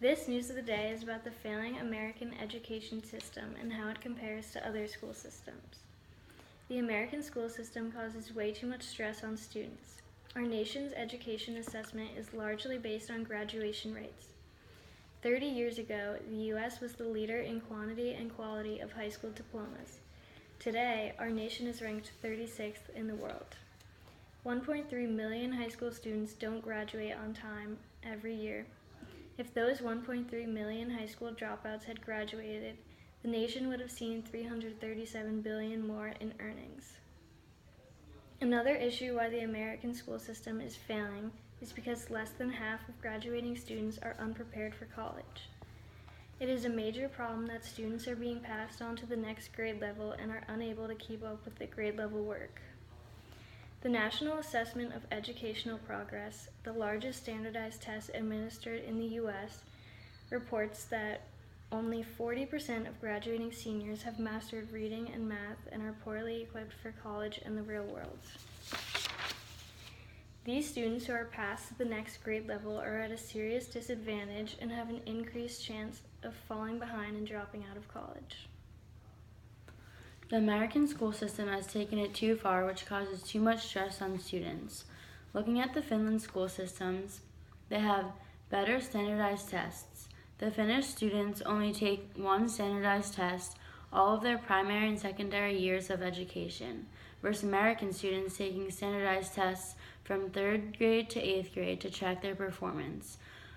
This news of the day is about the failing American education system and how it compares to other school systems. The American school system causes way too much stress on students. Our nation's education assessment is largely based on graduation rates. 30 years ago, the U.S. was the leader in quantity and quality of high school diplomas. Today, our nation is ranked 36th in the world. 1.3 million high school students don't graduate on time every year. If those 1.3 million high school dropouts had graduated, the nation would have seen $337 billion more in earnings. Another issue why the American school system is failing is because less than half of graduating students are unprepared for college. It is a major problem that students are being passed on to the next grade level and are unable to keep up with the grade level work. The National Assessment of Educational Progress, the largest standardized test administered in the U.S., reports that only 40% of graduating seniors have mastered reading and math and are poorly equipped for college and the real world. These students who are past the next grade level are at a serious disadvantage and have an increased chance of falling behind and dropping out of college. The American school system has taken it too far, which causes too much stress on students. Looking at the Finland school systems, they have better standardized tests. The Finnish students only take one standardized test all of their primary and secondary years of education, versus American students taking standardized tests from 3rd grade to 8th grade to track their performance.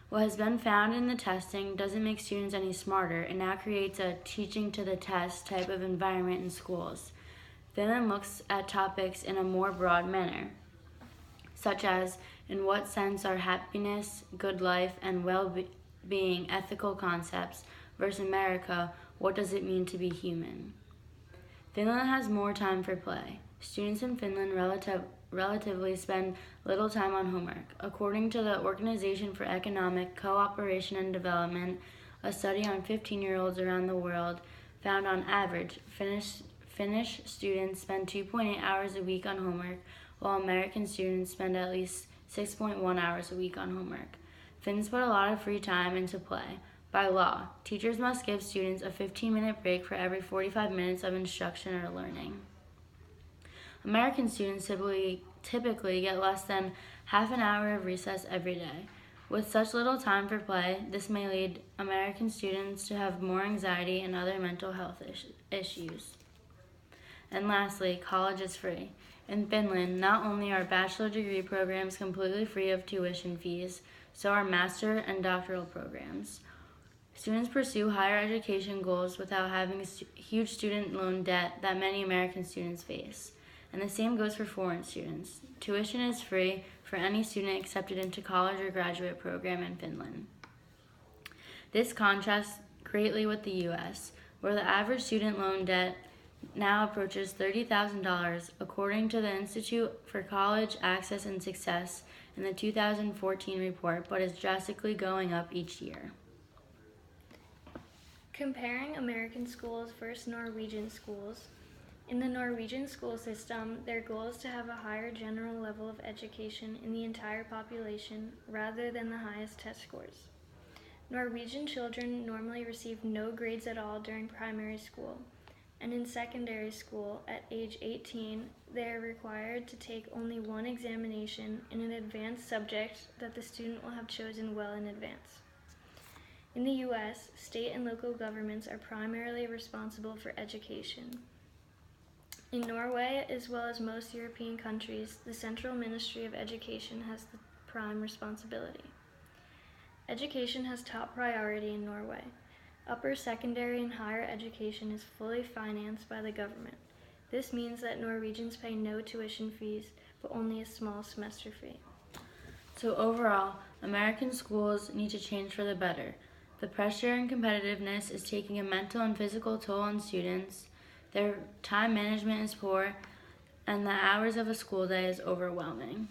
What has been found in the testing doesn't make students any smarter and now creates a teaching to the test type of environment in schools. Finland looks at topics in a more broad manner, such as in what sense are happiness, good life, and well-being ethical concepts, versus America, what does it mean to be human? Finland has more time for play. Students in Finland relatively spend little time on homework. According to the Organization for Economic Cooperation and Development, a study on 15-year-olds around the world found on average Finnish students spend 2.8 hours a week on homework, while American students spend at least 6.1 hours a week on homework. Finns put a lot of free time into play. By law, teachers must give students a 15-minute break for every 45 minutes of instruction or learning. American students typically get less than half an hour of recess every day. With such little time for play, this may lead American students to have more anxiety and other mental health issues. And lastly, college is free. In Finland, not only are bachelor degree programs completely free of tuition fees, so are master and doctoral programs. Students pursue higher education goals without having huge student loan debt that many American students face. And the same goes for foreign students. Tuition is free for any student accepted into college or graduate program in Finland. This contrasts greatly with the U.S., where the average student loan debt now approaches $30,000, according to the Institute for College Access and Success in the 2014 report, but is drastically going up each year. Comparing American schools versus Norwegian schools. In the Norwegian school system, their goal is to have a higher general level of education in the entire population rather than the highest test scores. Norwegian children normally receive no grades at all during primary school, and in secondary school, at age 18, they are required to take only one examination in an advanced subject that the student will have chosen well in advance. In the U.S., state and local governments are primarily responsible for education. In Norway, as well as most European countries, the Central Ministry of Education has the prime responsibility. Education has top priority in Norway. Upper secondary and higher education is fully financed by the government. This means that Norwegians pay no tuition fees, but only a small semester fee. So overall, American schools need to change for the better. The pressure and competitiveness is taking a mental and physical toll on students. Their time management is poor, and the hours of a school day is overwhelming.